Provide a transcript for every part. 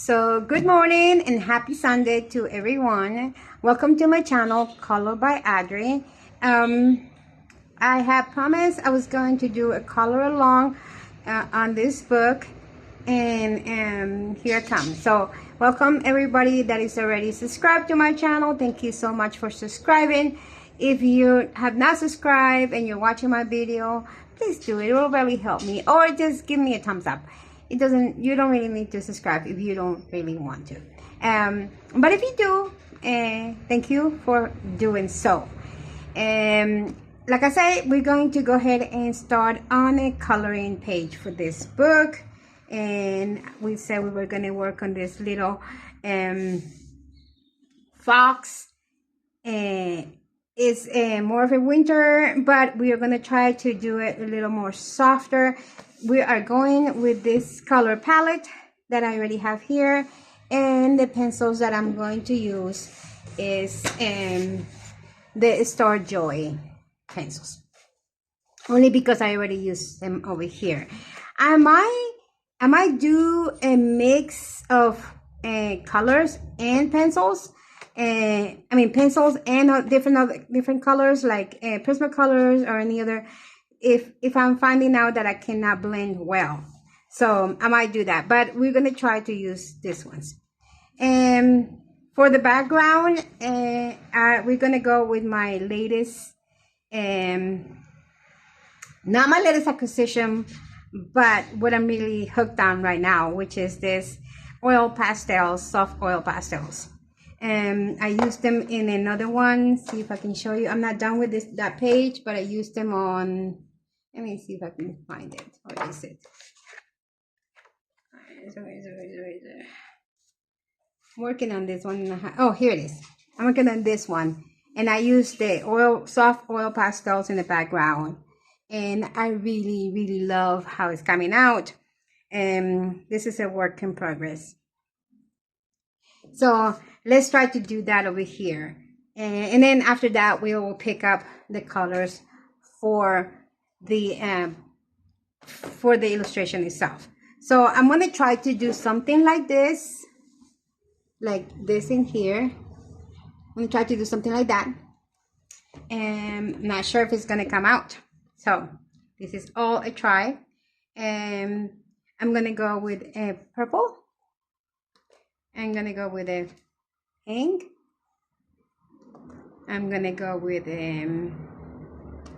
So good morning and happy Sunday to everyone. Welcome to my channel, ColorByAdry. I have promised I was going to do a color along on this book, and here I come. So welcome everybody that is already subscribed to my channel. Thank you so much for subscribing. If you have not subscribed and you're watching my video, please do it. It will really help me, or just give me a thumbs up. You don't really need to subscribe if you don't really want to. But if you do, thank you for doing so. Like I said, we're going to go ahead and start on a coloring page for this book. And we said we were going to work on this little fox. It's more of a winter, but we are going to try to do it a little more softer. We are going with this color palette that I already have here, and the pencils that I'm going to use is the Star Joy pencils, only because I already used them over here. I might do a mix of colors and pencils. Pencils and different colors, like Prismacolors or any other, if I'm finding out that I cannot blend well. So I might do that, but we're going to try to use these ones. And for the background, we're going to go with my latest, not my latest acquisition, but what I'm really hooked on right now, which is this oil pastels, soft oil pastels. I used them in another one. See if I can show you. I'm not done with that page, but I used them on, let me see if I can find it. Where is it? Where is it? I'm working on this one. Oh, here it is. I'm working on this one. And I used the soft oil pastels in the background. And I really, really love how it's coming out. This is a work in progress. So let's try to do that over here. And then after that, we will pick up the colors for the illustration itself. So I'm going to try to do something like this in here. I'm going to try to do something like that. And I'm not sure if it's going to come out. So this is all a try. And I'm going to go with a purple. I'm going to go with a pink. I'm going to go with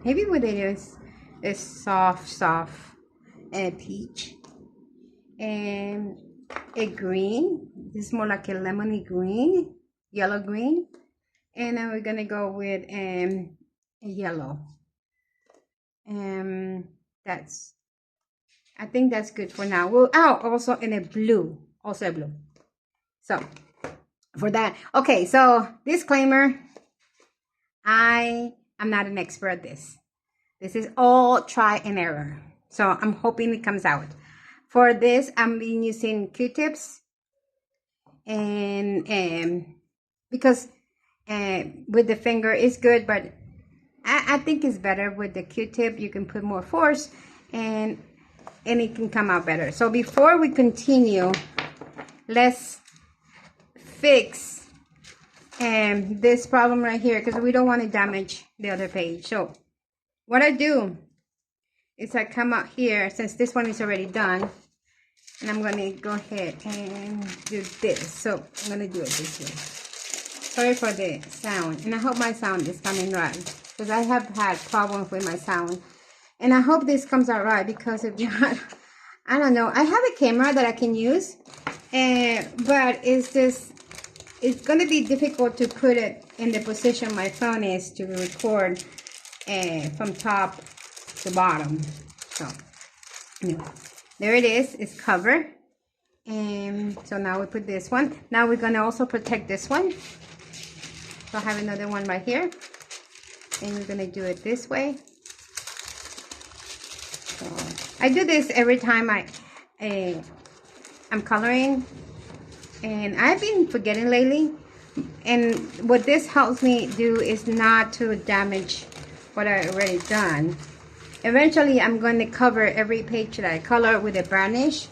maybe with a soft peach. And a green. This is more like a lemony green, yellow green. And then we're going to go with a yellow. I think that's good for now. Also in a blue. Also a blue. So for that, okay, so disclaimer, I am not an expert at this. This is all try and error. So I'm hoping it comes out. For this, I'm been using Q-tips, and because with the finger is good, but I think it's better with the Q-tip. You can put more force and it can come out better. So before we continue, let's fix this problem right here, because we don't want to damage the other page. So what I do is I come out here, since this one is already done, and I'm going to go ahead and do this. So I'm going to do it this way. Sorry for the sound, and I hope my sound is coming right, because I have had problems with my sound, and I hope this comes out right, because if not, I don't know. I have a camera that I can use, but it's going to be difficult to put it in the position my phone is to record from top to bottom. So anyway, there it is. It's covered. And so now we put this one. Now we're going to also protect this one. So I have another one right here. And we're going to do it this way. So I do this every time I'm coloring. And I've been forgetting lately, and what this helps me do is not to damage what I already done. Eventually I'm going to cover every page that I color with a varnish,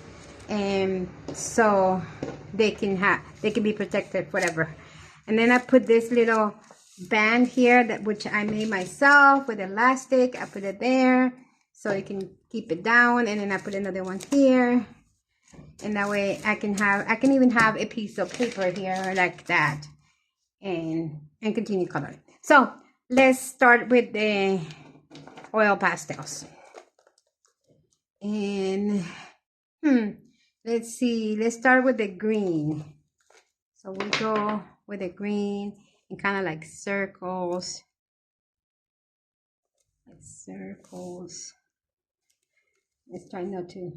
and so they can be protected forever. And then I put this little band here which I made myself with elastic. I put it there so you can keep it down, and then I put another one here, and that way I can even have a piece of paper here like that, and continue coloring. So let's start with the oil pastels. And let's see, let's start with the green. So we go with the green and kind of like circles. Circles. Let's try not to.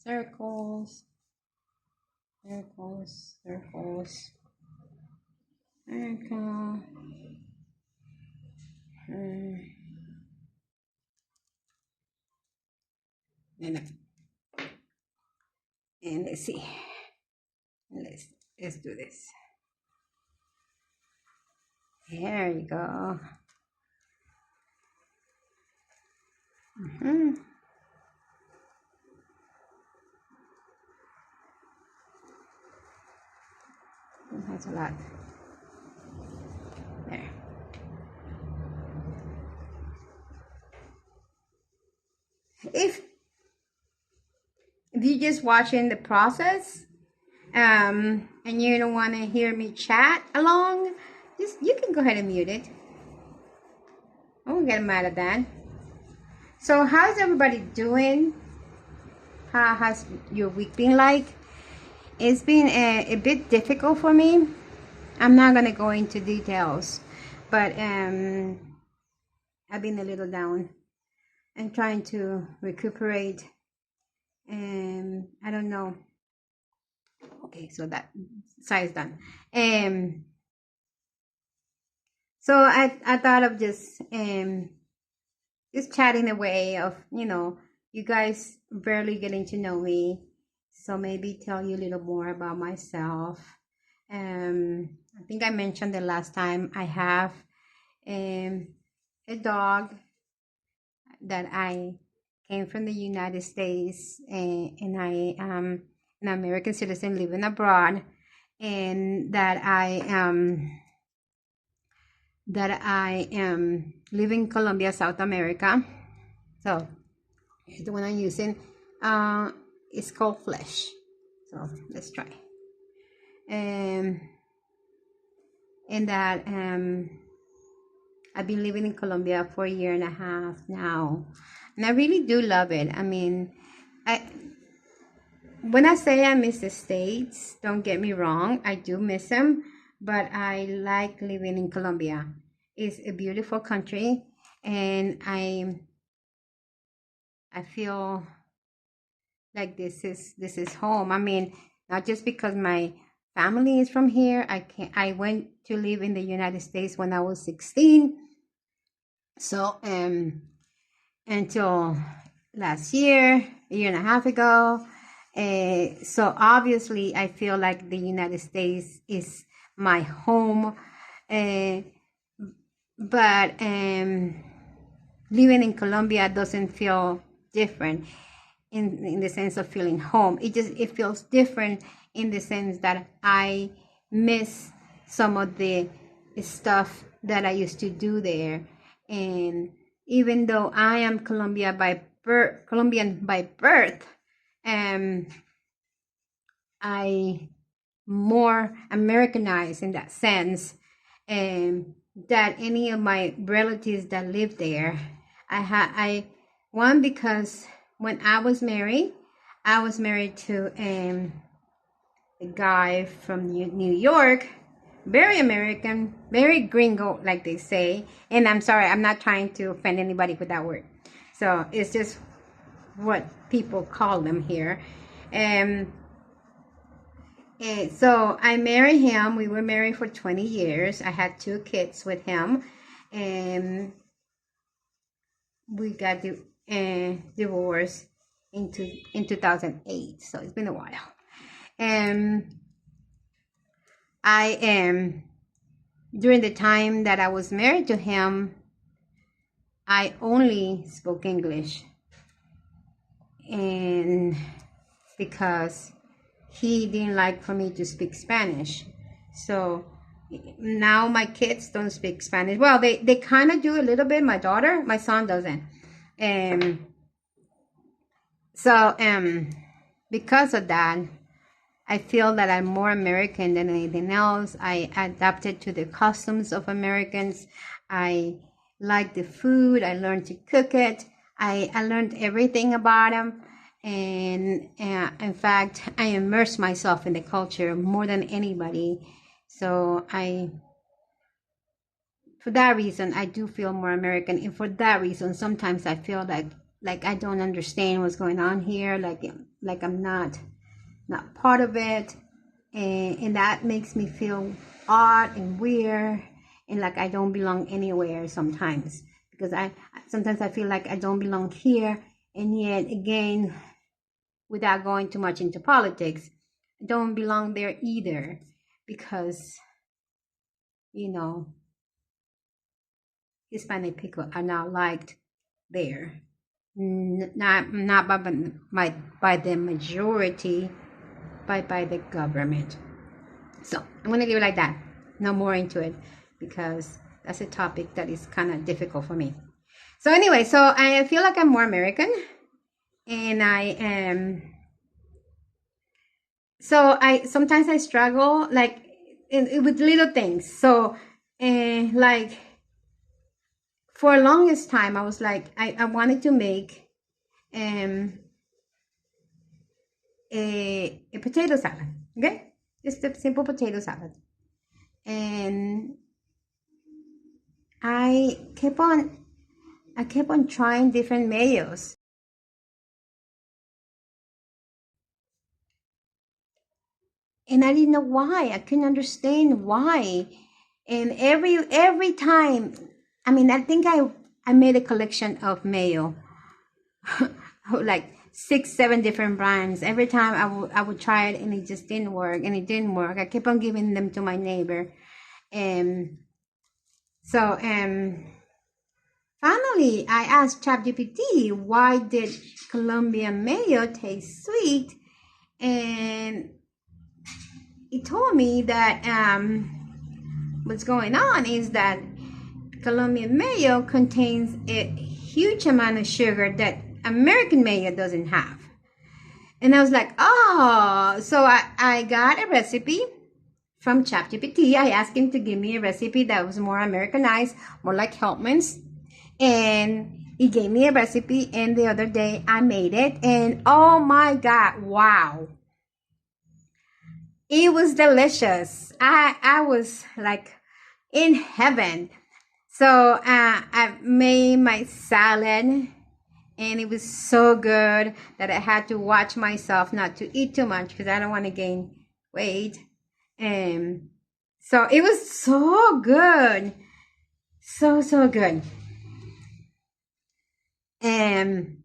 Circles. Circles. Circles. Circle. And let's see. Let's do this. There you go. That's a lot. There. If you're just watching the process, and you don't want to hear me chat along, you can go ahead and mute it. I won't get mad at that. So how's everybody doing? How has your week been like? It's been a bit difficult for me. I'm not gonna go into details, but I've been a little down and trying to recuperate. And I don't know. Okay, so that side is done. So I thought of just chatting away of, you guys barely getting to know me. So maybe tell you a little more about myself. I think I mentioned the last time I have a dog that I came from the United States, and I am an American citizen living abroad, and that I am living in Colombia, South America. So the one I'm using is called Flesh. So let's try. And that I've been living in Colombia for a year and a half now, and I really do love it. I mean, when I say I miss the States, don't get me wrong, I do miss them, but I like living in Colombia. It's a beautiful country, and I feel like this is home. I mean, not just because my family is from here. I went to live in the United States when I was 16. So until last year, a year and a half ago. So obviously I feel like the United States is my home. But living in Colombia doesn't feel different in the sense of feeling home. It feels different in the sense that I miss some of the stuff that I used to do there. And even though I am Colombian by birth, I more Americanized in that sense, that any of my relatives that live there, because when I was married to a guy from New York, very American, very gringo, like they say. And I'm sorry, I'm not trying to offend anybody with that word. So it's just what people call them here. And so I married him. We were married for 20 years. I had 2 kids with him. And we got divorced in 2008. So it's been a while. And during the time that I was married to him, I only spoke English. And because he didn't like for me to speak Spanish. So now my kids don't speak Spanish. Well, they kind of do a little bit. My son doesn't. Because of that, I feel that I'm more American than anything else. I adapted to the customs of Americans. I like the food. I learned to cook it. I learned everything about them. And in fact, I immersed myself in the culture more than anybody. So for that reason, I do feel more American. And for that reason, sometimes I feel like I don't understand what's going on here. Like I'm not part of it. And that makes me feel odd and weird. And like I don't belong anywhere sometimes. Because sometimes I feel like I don't belong here. And yet again, without going too much into politics, I don't belong there either. Because, Hispanic people are not liked there. Not by the majority, but by the government. So I'm going to leave it like that. No more into it, because that's a topic that is kind of difficult for me. So anyway, so I feel like I'm more American, and I am. So sometimes I struggle with little things. So like for the longest time, I was like I wanted to make a potato salad. Okay, just a simple potato salad, and I kept on trying different mayos. And I didn't know why. I couldn't understand why. And every time, I think I made a collection of mayo, like 6-7 different brands. Every time I would try it, and it just didn't work, and it didn't work. I kept on giving them to my neighbor, and so finally I asked ChatGPT, why did Colombian mayo taste sweet? And it told me that what's going on is that Colombian mayo contains a huge amount of sugar that American mayo doesn't have. And I was like, oh, so I got a recipe from ChatGPT. I asked him to give me a recipe that was more Americanized, more like Helpman's. And he gave me a recipe, and the other day I made it, and oh my God, wow. It was delicious. I was like in heaven. So I made my salad, and it was so good that I had to watch myself not to eat too much, because I don't want to gain weight. And so it was so good. So good. And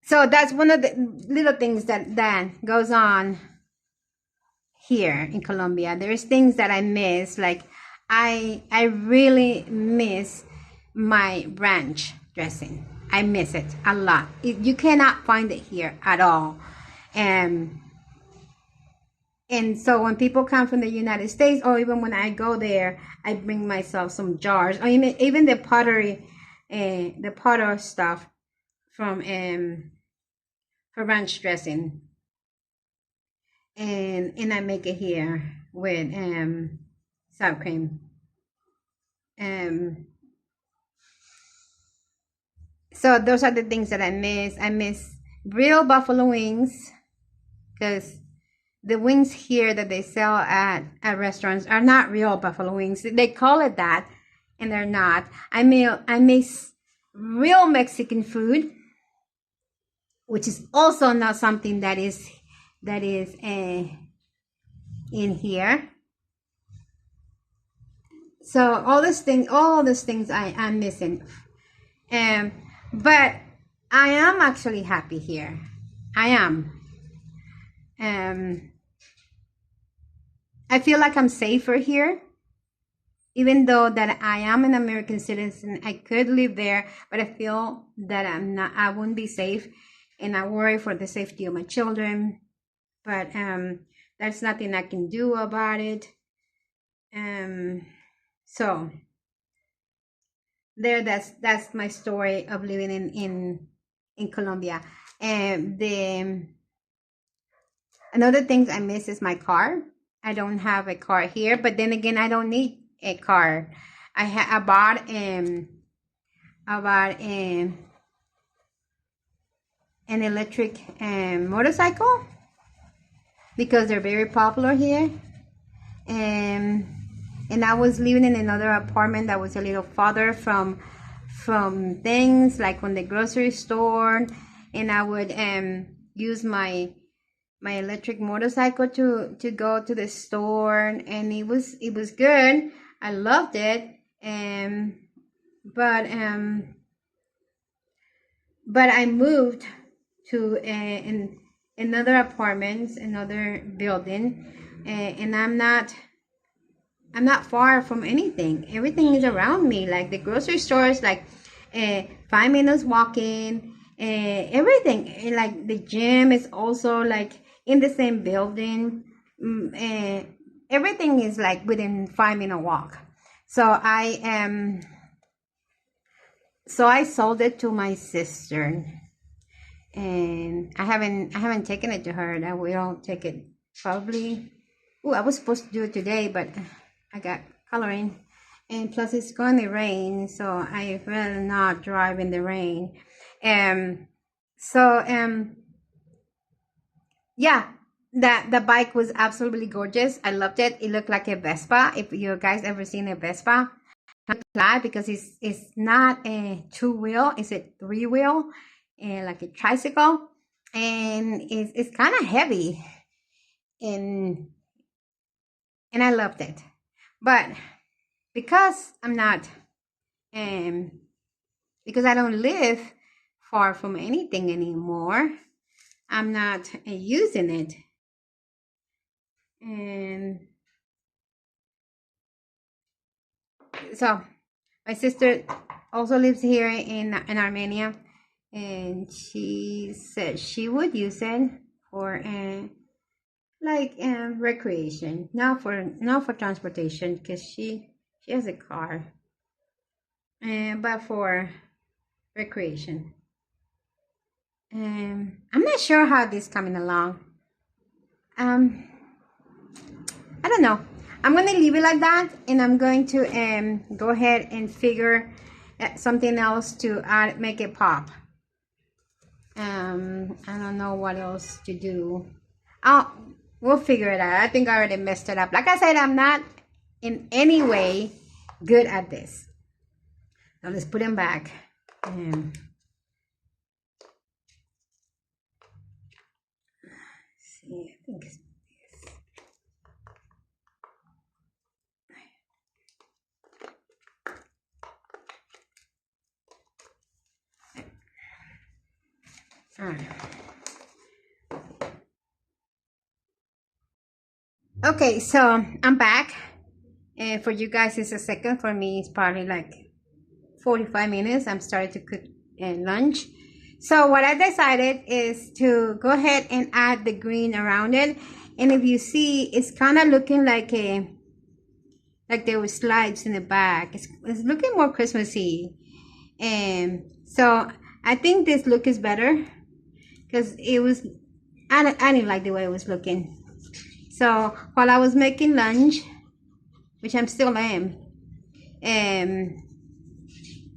so that's one of the little things that goes on here in Colombia. There's things that I miss. Like I really miss my ranch dressing. I miss it a lot. You cannot find it here at all. And so when people come from the United States, or even when I go there, I bring myself some jars, or even the pottery, the potter stuff from for ranch dressing, and I make it here with sour cream. So those are the things that I miss. I miss real buffalo wings, because the wings here that they sell at restaurants are not real buffalo wings. They call it that, and they're not. I miss real Mexican food, which is also not something that is in here. So all these things I'm missing. But I am actually happy here. I am. I feel like I'm safer here, even though that I am an American citizen. I could live there, but I feel that I wouldn't be safe, and I worry for the safety of my children but there's nothing I can do about it. So there, that's my story of living in Colombia. And the another thing I miss is my car. I don't have a car here, but then again, I don't need a car. I bought an electric motorcycle because they're very popular here. And I was living in another apartment that was a little farther from things like from the grocery store, and I would use my electric motorcycle to go to the store, and it was good. I loved it. But I moved to in another apartment, another building, and I'm not far from anything. Everything is around me. Like the grocery store is like 5 minutes walking. Everything, and like the gym is also like in the same building. Everything is like within 5 minute walk. So I sold it to my sister, and I haven't taken it to her. That we'll take it probably. Oh, I was supposed to do it today, but I got coloring, and plus it's going to rain, so I rather not drive in the rain. Yeah, the bike was absolutely gorgeous. I loved it. It looked like a Vespa. If you guys ever seen a Vespa, glad because it's not a 2-wheel, it's a 3-wheel, and like a tricycle, and it's kind of heavy, and I loved it. But because I'm not because I don't live far from anything anymore, I'm not using it. And so my sister also lives here in Armenia, and she said she would use it for like recreation, not for transportation, because she has a car, but for recreation. I'm not sure how this is coming along. I don't know. I'm going to leave it like that, and I'm going to go ahead and figure something else to add, make it pop. I don't know what else to do. We'll figure it out. I think I already messed it up. Like I said, I'm not in any way good at this. Now let's put them back. See, I think it's this. All right. Okay, so I'm back, and for you guys it's a second. For me it's probably like 45 minutes. I'm starting to cook lunch. So what I decided is to go ahead and add the green around it, and if you see, it's kind of looking like there were slides in the back. It's looking more Christmassy, and so I think this look is better because it was I didn't like the way it was looking. So while I was making lunch, which I'm still am,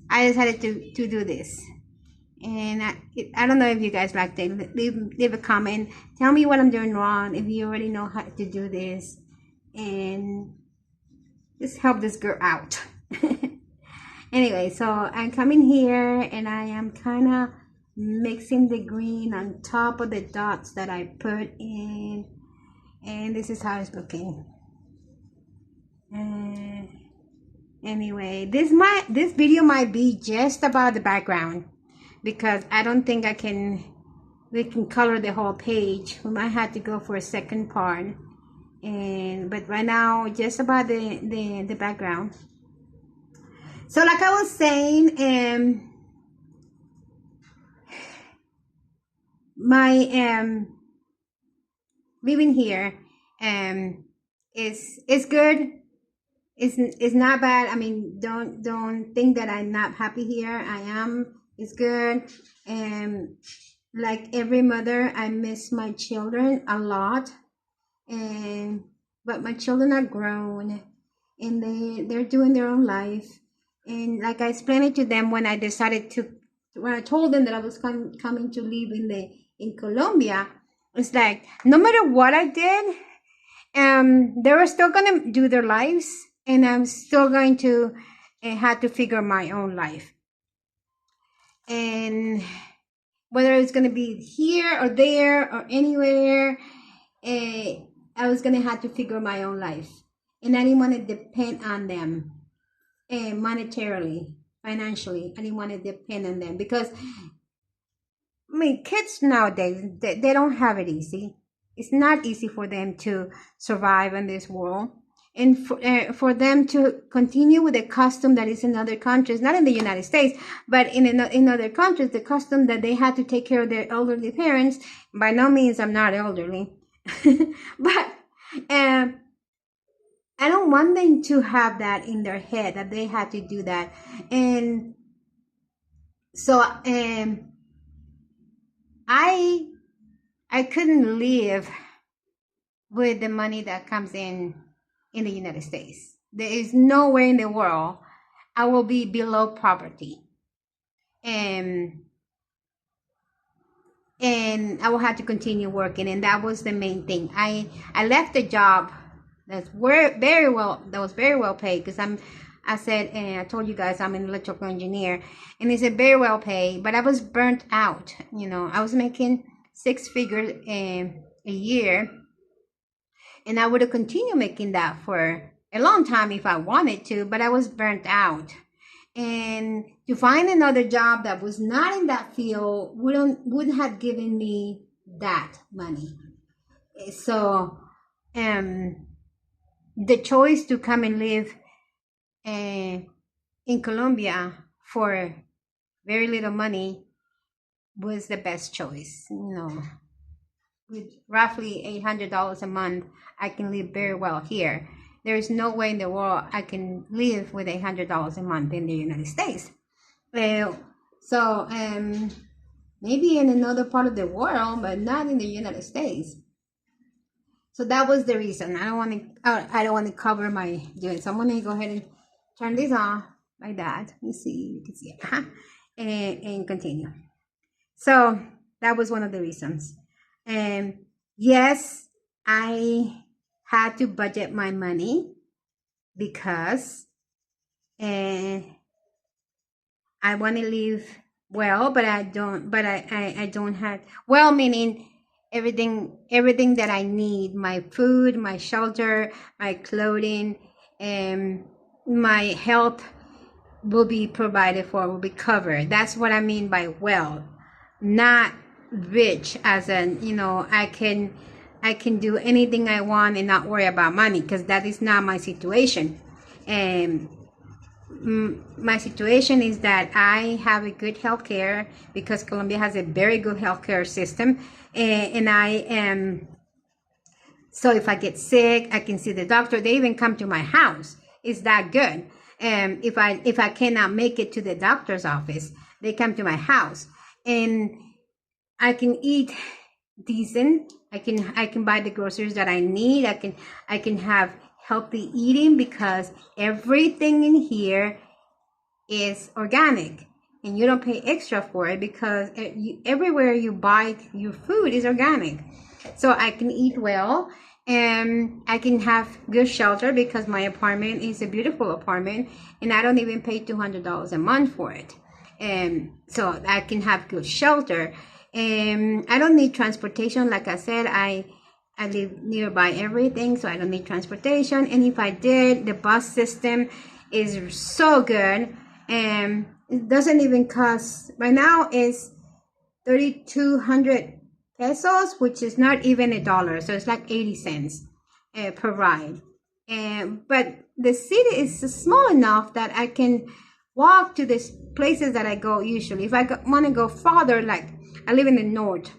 I decided to do this. And I don't know if you guys liked it. Leave a comment. Tell me what I'm doing wrong, if you already know how to do this. And just help this girl out. Anyway, so I'm coming here and I am kind of mixing the green on top of the dots that I put in. And this is how it's looking. Anyway, this video might be just about the background, because I don't think we can color the whole page. We might have to go for a second part, but right now just about the background. So like I was saying, living here is good. It's not bad. I mean, don't think that I'm not happy here. I am. It's good. And like every mother, I miss my children a lot. And but my children are grown, and they're doing their own life. And like I explained it to them when I told them that I was coming to live in Colombia. It's like no matter what I did, they were still gonna do their lives, and I'm still going to have to figure my own life. And whether it's gonna be here or there or anywhere, I was gonna have to figure my own life, and I didn't want to depend on them, monetarily, financially. I didn't want to depend on them because, I mean, kids nowadays they don't have it easy. It's not easy for them to survive in this world, and for them to continue with a custom that is in other countries, not in the United States, but in other countries, the custom that they had to take care of their elderly parents. By no means I'm not elderly, but I don't want them to have that in their head that they had to do that. And so I couldn't live with the money that comes in the United States. There is nowhere in the world I will be below poverty. And I will have to continue working, and that was the main thing. I left the job that was very well paid, because I said, and I told you guys I'm an electrical engineer, and it's a very well paid, but I was burnt out. I was making 6 figures a year, and I would have continued making that for a long time if I wanted to, but I was burnt out. And to find another job that was not in that field wouldn't have given me that money. So the choice to come and live in Colombia for very little money was the best choice. With roughly $800 a month, I can live very well here. There is no way in the world I can live with $800 a month in the United States. So maybe in another part of the world, but not in the United States. So that was the reason. I don't want to cover my doing. So I'm gonna go ahead and turn this off like that. You can see it, and continue. So that was one of the reasons. And yes, I had to budget my money because I want to live well, but I don't. But I don't have well, meaning everything that I need: my food, my shelter, my clothing, and my health will be provided for, will be covered. That's what I mean by well, not rich as in I can do anything I want and not worry about money, because that is not my situation. And my situation is that I have a good health care, because Colombia has a very good healthcare system, and I am. So if I get sick, I can see the doctor. They even come to my house. It's that good. And if I cannot make it to the doctor's office, they come to my house, and I can eat decent. I can buy the groceries that I need. I can have healthy eating, because everything in here is organic, and you don't pay extra for it, because everywhere you buy your food is organic. So I can eat well, and I can have good shelter, because my apartment is a beautiful apartment, and I don't even pay $200 a month for it. And so I can have good shelter. And I don't need transportation. Like I said, I live nearby everything, so I don't need transportation. And if I did, the bus system is so good. And it doesn't even cost, right now is 3,200 pesos, which is not even $1. So it's like 80 cents per ride. But the city is small enough that I can walk to the places that I go usually. If I want to go farther, like I live in the north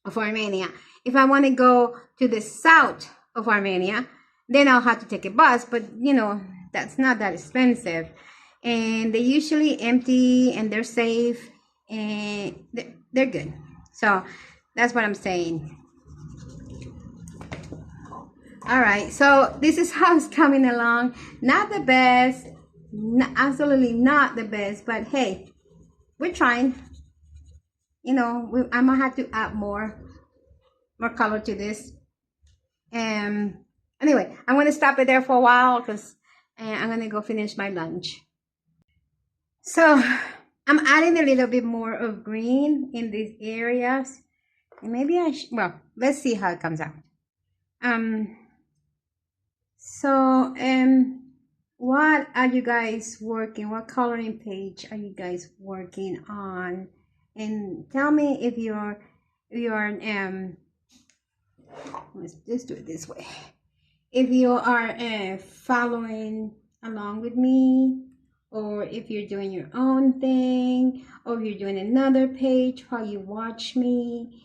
of Armenia, if I want to go to the south of Armenia, then I'll have to take a bus. But you know, that's not that expensive, and they usually empty and they're safe and they're good. So that's what I'm saying. All right, so this is how it's coming along. Not the best, absolutely not the best, but hey, we're trying. You know, I might have to add more color to this. Anyway, I'm going to stop it there for a while because I'm going to go finish my lunch. So I'm adding a little bit more of green in these areas. And maybe well, let's see how it comes out. So, what are you guys working? What coloring page are you guys working on? And tell me if you're let's just do it this way. If you are following along with me, or if you're doing your own thing, or if you're doing another page while you watch me.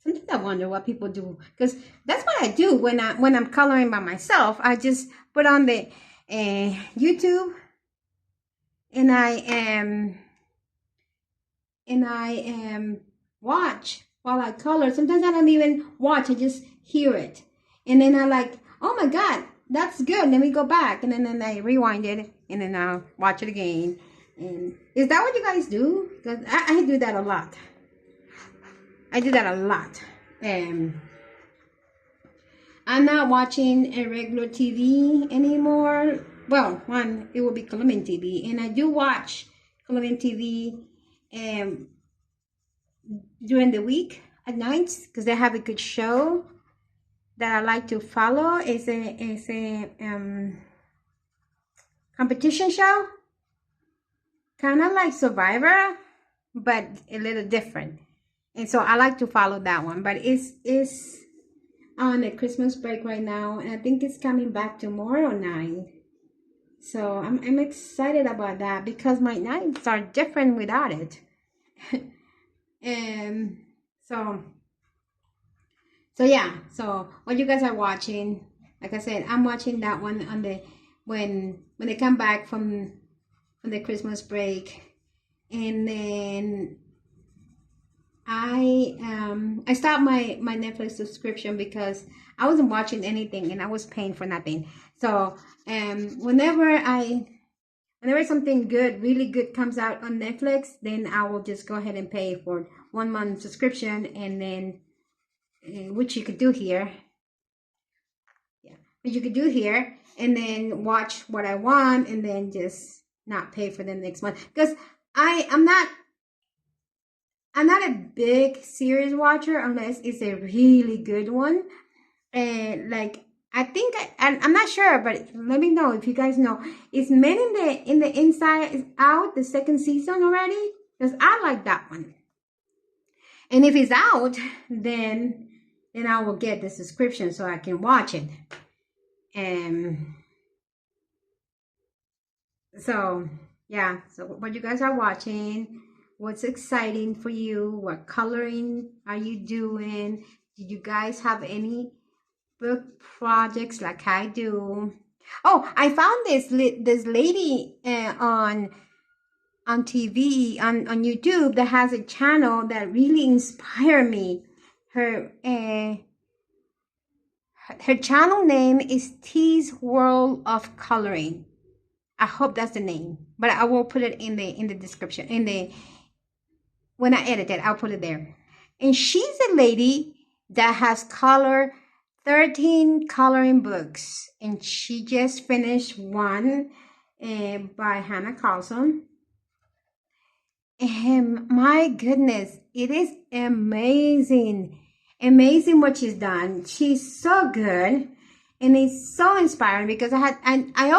Sometimes I wonder what people do, because that's what I do when I'm coloring by myself. I just put on the YouTube, and I watch while I color. Sometimes I don't even watch, I just hear it, and then I like, oh my god, that's good, let me go back, and then I rewind it, and then I'll watch it again. And is that what you guys do? Because I do that a lot. I do that a lot. I'm not watching a regular TV anymore. Well, one, it will be Colombian TV, and I do watch Colombian TV during the week at nights because they have a good show that I like to follow. It's a competition show, kind of like Survivor, but a little different. And so I like to follow that one, but it's on a Christmas break right now, and I think it's coming back tomorrow night. So I'm excited about that because my nights are different without it. And so yeah. So what you guys are watching, like I said, I'm watching that one on the when they come back from the Christmas break, and then I stopped my Netflix subscription because I wasn't watching anything and I was paying for nothing. So whenever something good, really good comes out on Netflix, then I will just go ahead and pay for 1 month subscription, and then which you could do here. Yeah, which you could do here, and then watch what I want, and then just not pay for the next month, because I'm not a big series watcher unless it's a really good one. And like, I think I'm not sure, but let me know if you guys know. Is Men in the Inside Out, the second season already? Because I like that one. And if it's out, then I will get the subscription so I can watch it. So yeah, so what you guys are watching, what's exciting for you, what coloring are you doing? Did you guys have any book projects like I do? Oh, I found this lady on TV, on YouTube, that has a channel that really inspired me. Her channel name is T's World of Coloring. I hope that's the name, but I will put it in the description, when I edit it, I'll put it there. And she's a lady that has colored 13 coloring books, and she just finished one by Hannah Carlson. And my goodness, it is amazing what she's done. She's so good, and it's so inspiring because I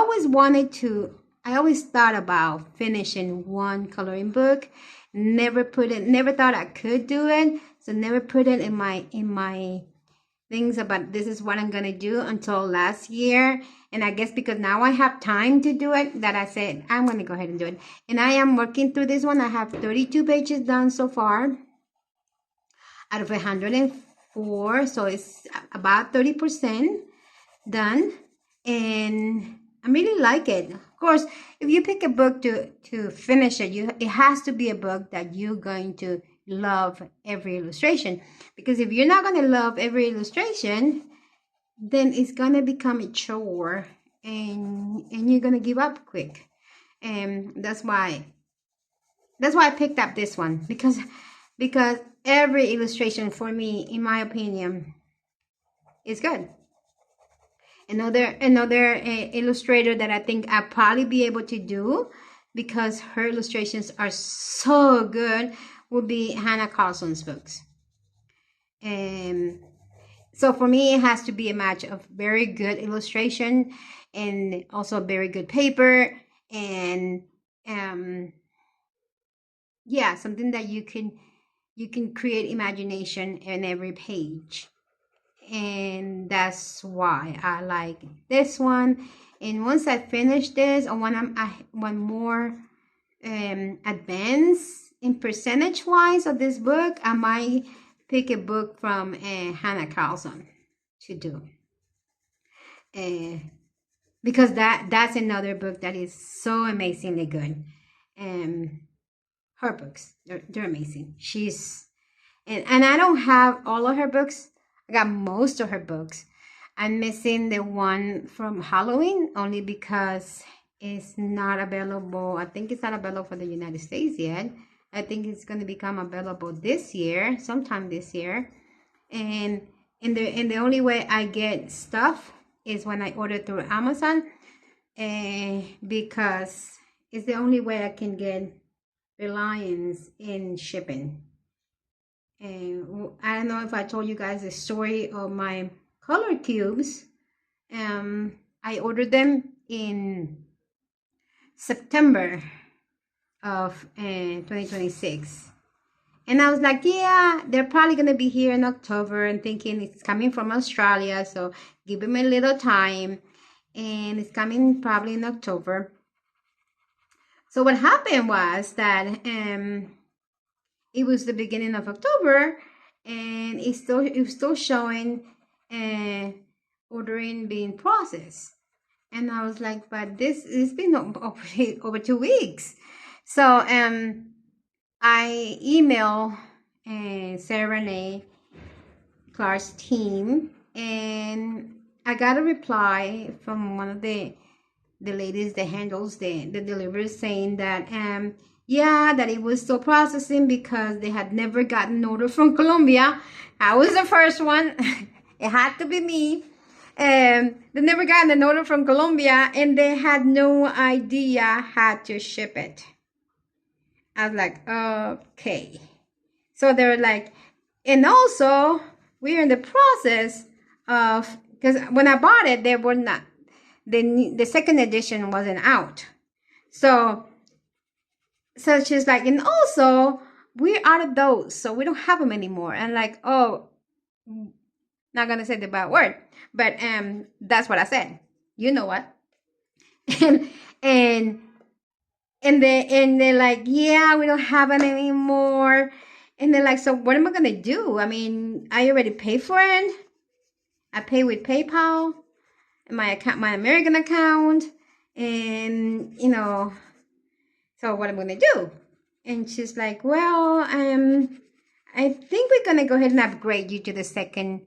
always thought about finishing one coloring book. Never thought I could do it, so never put it in my things about this is what I'm gonna do until last year. And I guess because now I have time to do it, that I said I'm gonna go ahead and do it. And I am working through this one. I have 32 pages done so far, out of 104. So it's about 30% done. And I really like it. Of course, if you pick a book to finish it, it has to be a book that you're going to love every illustration. Because if you're not going to love every illustration, then it's going to become a chore, and you're going to give up quick. And that's why I picked up this one, because every illustration for me, in my opinion, is good. Another illustrator that I think I'll probably be able to do, because her illustrations are so good, would be Hannah Carlson's books. And so for me, it has to be a match of very good illustration and also very good paper, and yeah, something that you can create imagination in every page. And that's why I like this one. And once I finish this, I want more advanced in percentage wise of this book, I might pick a book from Hannah Carlson to do, because that's another book that is so amazingly good. Her books, they're amazing. And I don't have all of her books. I got most of her books. I'm missing the one from Halloween, only because it's not available. I think it's not available for the United States yet. I think it's going to become available this year, sometime this year. And the only way I get stuff is when I order through Amazon, because it's the only way I can get reliance in shipping. And I don't know if I told you guys the story of my color cubes. I ordered them in September of 2026. And I was like, yeah, they're probably going to be here in October, and thinking it's coming from Australia, so give them a little time. And it's coming probably in October. So what happened was that it was the beginning of October, and it was still showing ordering being processed. And I was like, but it's been over 2 weeks. So I emailed Sarah Renee Clark's team, and I got a reply from one of the ladies that handles the deliveries, saying that yeah, that it was still processing because they had never gotten an order from Colombia. I was the first one. It had to be me. They never gotten an order from Colombia, and they had no idea how to ship it. I was like, okay. So they were like, and also we're in the process of, because when I bought it, they were not, the second edition wasn't out. So she's like, and also we're out of those, so we don't have them anymore. And like, oh, not gonna say the bad word, but that's what I said. You know what? and they're like, yeah, we don't have it anymore. And they're like, so what am I gonna do? I mean, I already paid for it. I pay with PayPal, my American account, and so what am I gonna do? And she's like, well, I think we're gonna go ahead and upgrade you to the second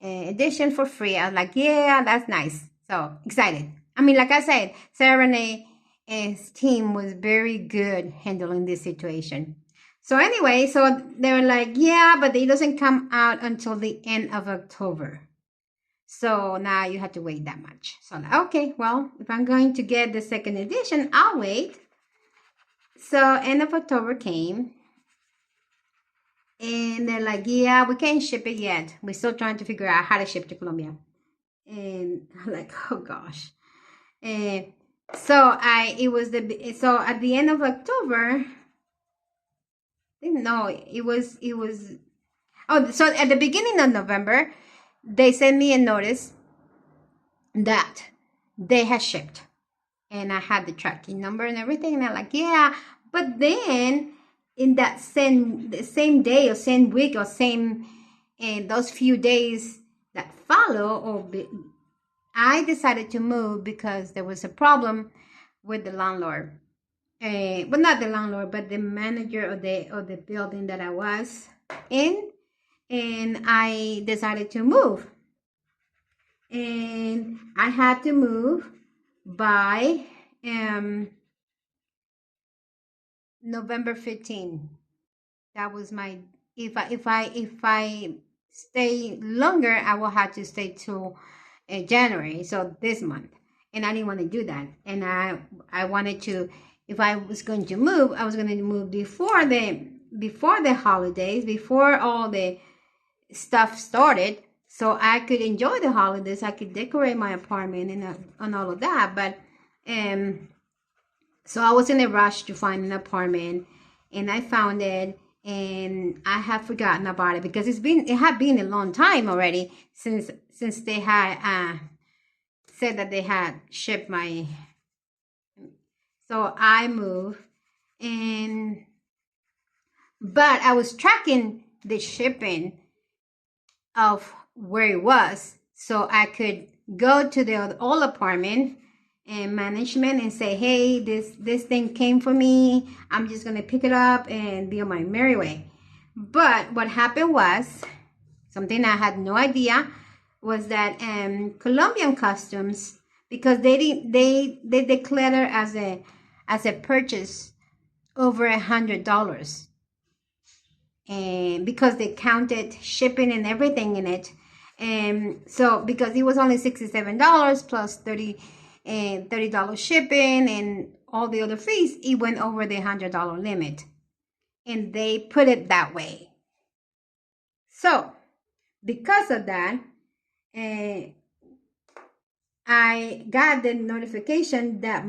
edition for free. I was like, yeah, that's nice. So excited. I mean, like I said, Sarah Renee's team was very good handling this situation. So anyway, so they were like, yeah, but it doesn't come out until the end of October. So now you have to wait that much. So I'm like, okay, well, if I'm going to get the second edition, I'll wait. So end of October came, and they're like, yeah, we can't ship it yet. We're still trying to figure out how to ship to Colombia. And I'm like, oh gosh. So at the end of October, no, so at the beginning of November, they sent me a notice that they had shipped. And I had the tracking number and everything. And I'm like, yeah. But then in that same day or same week or same and those few days that follow, I decided to move because there was a problem with the landlord. But not the landlord, but the manager of the building that I was in, and I decided to move. And I had to move by November 15. That was my, if I stay longer, I will have to stay till January, so this month. And I didn't want to do that. And I wanted to, if I was going to move, I was going to move before the holidays, before all the stuff started, so I could enjoy the holidays. I could decorate my apartment and all of that. But so I was in a rush to find an apartment, and I found it, and I have forgotten about it because it had been a long time already since they had said that they had shipped my. So I moved, but I was tracking the shipping of where it was, so I could go to the old apartment and management and say, hey, this thing came for me, I'm just gonna pick it up and be on my merry way. But what happened was something I had no idea, was that Colombian customs, because they declared it as a purchase over $100, and because they counted shipping and everything in it, and so because it was only $67 plus $30 shipping and all the other fees, it went over the $100 limit, and they put it that way. So because of that, I got the notification that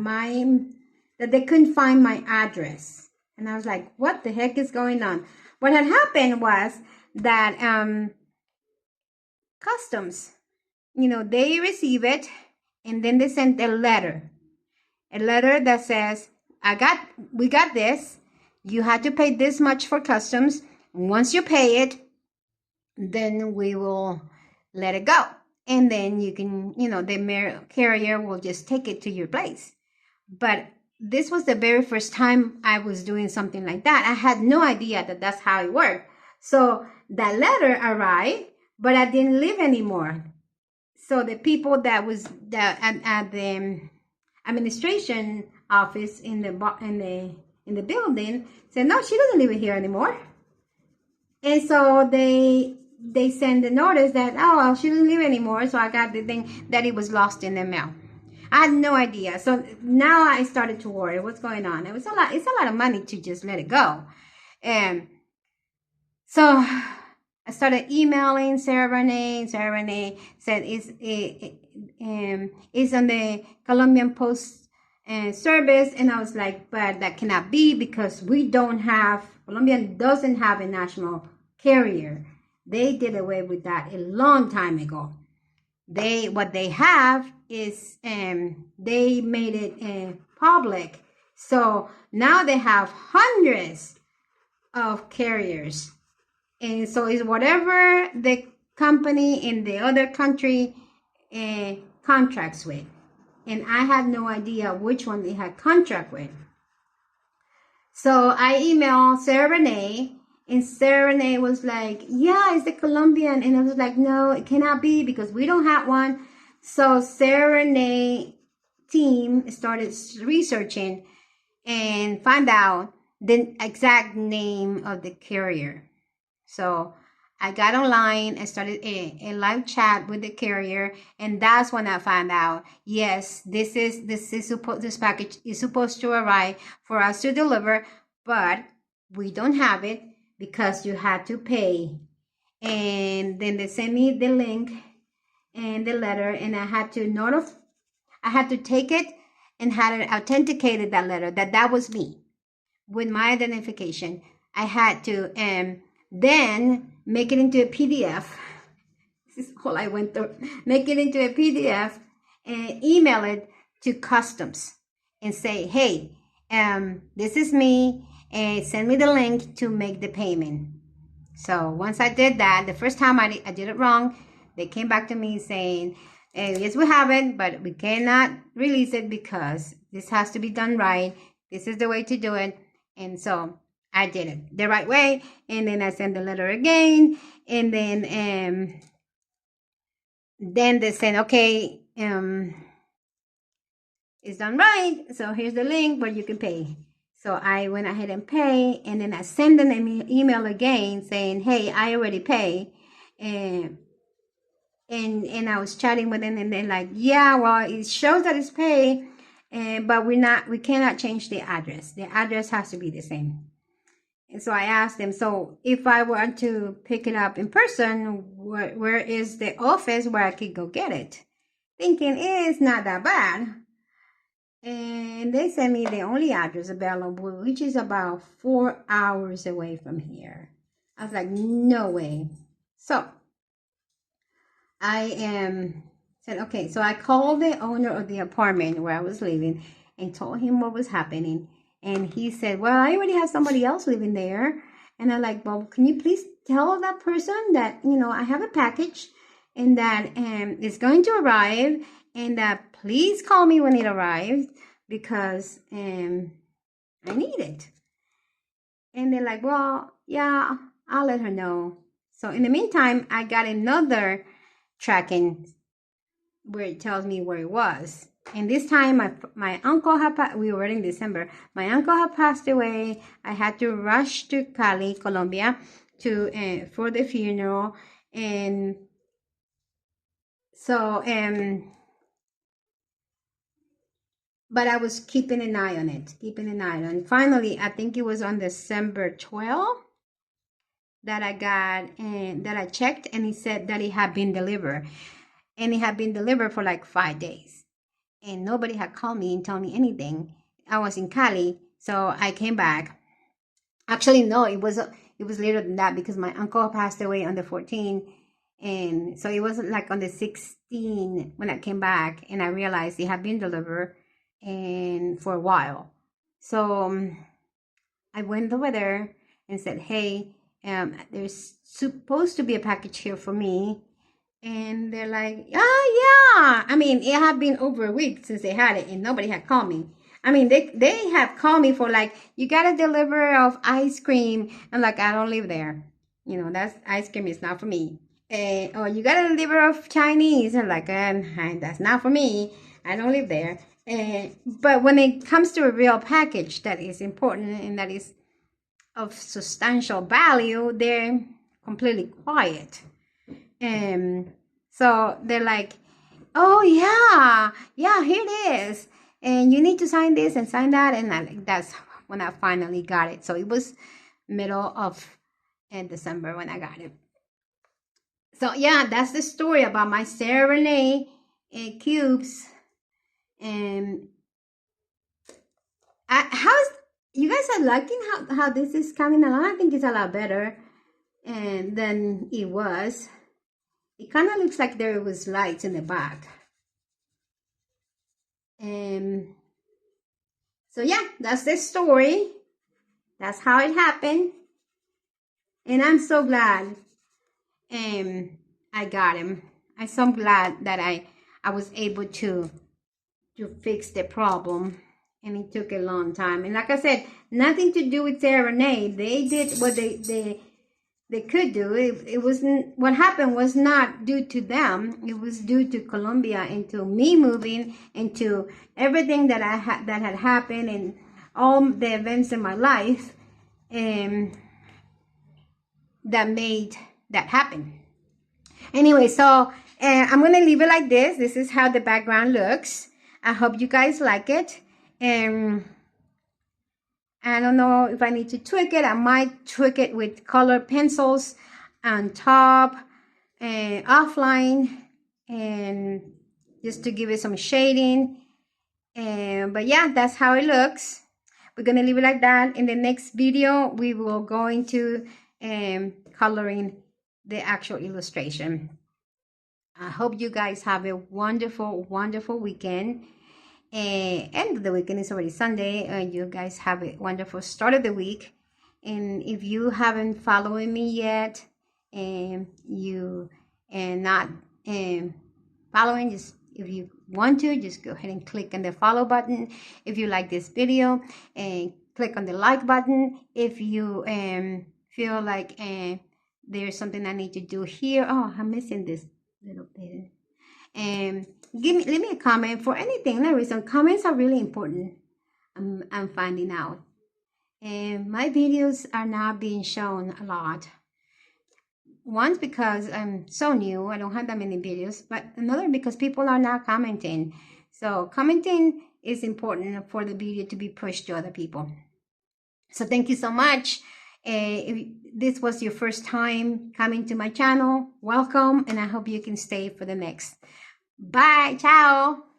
they couldn't find my address, and I was like, what the heck is going on? What had happened was that customs, they receive it, and then they sent a letter that says, we got this, you had to pay this much for customs. Once you pay it, then we will let it go, and then you can, the carrier will just take it to your place. But this was the very first time I was doing something like that. I had no idea that that's how it worked. So that letter arrived, but I didn't live anymore. So the people that was at the administration office in the building said, no, she doesn't live here anymore. And so they send the notice that, oh, well, she doesn't live anymore. So I got the thing that it was lost in the mail. I had no idea. So now I started to worry, what's going on? It's a lot of money to just let it go. And so I started emailing Sarah Renee. Sarah Renee said it's on the Colombian Post Service. And I was like, but that cannot be, because Colombia doesn't have a national carrier. They did away with that a long time ago. What they have is they made it public. So now they have hundreds of carriers. And so it's whatever the company in the other country contracts with. And I had no idea which one they had contract with. So I emailed Sarah Renee, and Sarah Renee was like, yeah, it's the Colombian. And I was like, no, it cannot be, because we don't have one. So Sarah Renee team started researching and found out the exact name of the carrier. So I got online and started a live chat with the carrier, and that's when I found out, yes, this package is supposed to arrive for us to deliver, but we don't have it because you had to pay. And then they sent me the link and the letter, and I had to take it and had it authenticated, that letter, that was me with my identification. I had to then make it into a PDF. This is all I went through. Make it into a PDF and email it to customs and say, hey, this is me, and send me the link to make the payment. So once I did that, the first time I did it wrong, they came back to me saying, yes, we have it, but we cannot release it because this has to be done right. This is the way to do it. And so I did it the right way. And then I sent the letter again. And then they said, okay, it's done right. So here's the link where you can pay. So I went ahead and pay. And then I sent an email again saying, hey, I already paid. And I was chatting with them, and they're like, yeah, well, it shows that it's paid, but we cannot change the address. The address has to be the same. And so I asked them, so if I were to pick it up in person, where is the office where I could go get it? Thinking it's not that bad. And they sent me the only address available, which is about 4 hours away from here. I was like, no way. So I said, okay, so I called the owner of the apartment where I was living and told him what was happening. And he said, well, I already have somebody else living there. And I'm like, well, can you please tell that person that, I have a package and that it's going to arrive, and that please call me when it arrives because I need it. And they're like, well, yeah, I'll let her know. So in the meantime, I got another tracking where it tells me where it was. And this time my uncle we were in December. My uncle had passed away. I had to rush to Cali, Colombia for the funeral. And so but I was keeping an eye on it. And finally, I think it was on December 12th that I got and that I checked, and he said that it had been delivered. And it had been delivered for like 5 days. And nobody had called me and told me anything. I was in Cali, so I came back. Actually, no, it was later than that because my uncle passed away on the 14th. And so it wasn't like on the 16th when I came back and I realized it had been delivered and for a while. So I went over there and said, hey, there's supposed to be a package here for me. And they're like, oh, yeah. I mean, it had been over a week since they had it and nobody had called me. I mean, they have called me for like, you got to deliver of ice cream. I'm like, I don't live there. That's ice cream is not for me. Or you got to deliver of Chinese. I'm like, that's not for me. I don't live there. But when it comes to a real package that is important and that is of substantial value, they're completely quiet. So they're like, oh yeah, here it is. And you need to sign this and sign that. And that's when I finally got it. So it was middle of December when I got it. So yeah, that's the story about my Sarah Renee cubes. And how's you guys are liking how this is coming along? I think it's a lot better than it was. It kind of looks like there was lights in the back. So yeah, that's the story. That's how it happened. And I'm so glad I got him. I'm so glad that I was able to fix the problem. And it took a long time. And like I said, nothing to do with Sarah Renee. They did what they could do. It wasn't, what happened was not due to them. It was due to Colombia and to me moving and to everything that that had happened and all the events in my life that made that happen. Anyway, so I'm going to leave it like this. This is how the background looks. I hope you guys like it. I don't know if I need to tweak it. I might tweak it with color pencils on top and offline, and just to give it some shading. But yeah, that's how it looks. We're gonna leave it like that. In the next video, we will go into coloring the actual illustration. I hope you guys have a wonderful, wonderful weekend. end of the weekend. It's already Sunday. You guys have a wonderful start of the week. And if you haven't followed me yet, and you and not following, just if you want to, just go ahead and click on the follow button. If you like this video, and click on the like button. If you feel like there's something I need to do here, oh, I'm missing this little bit. Leave me a comment for anything. No reason. Comments are really important. I'm finding out. And my videos are not being shown a lot. Once because I'm so new, I don't have that many videos, but another because people are not commenting. So commenting is important for the video to be pushed to other people. So thank you so much. If this was your first time coming to my channel, welcome, and I hope you can stay for the next. Bye, ciao.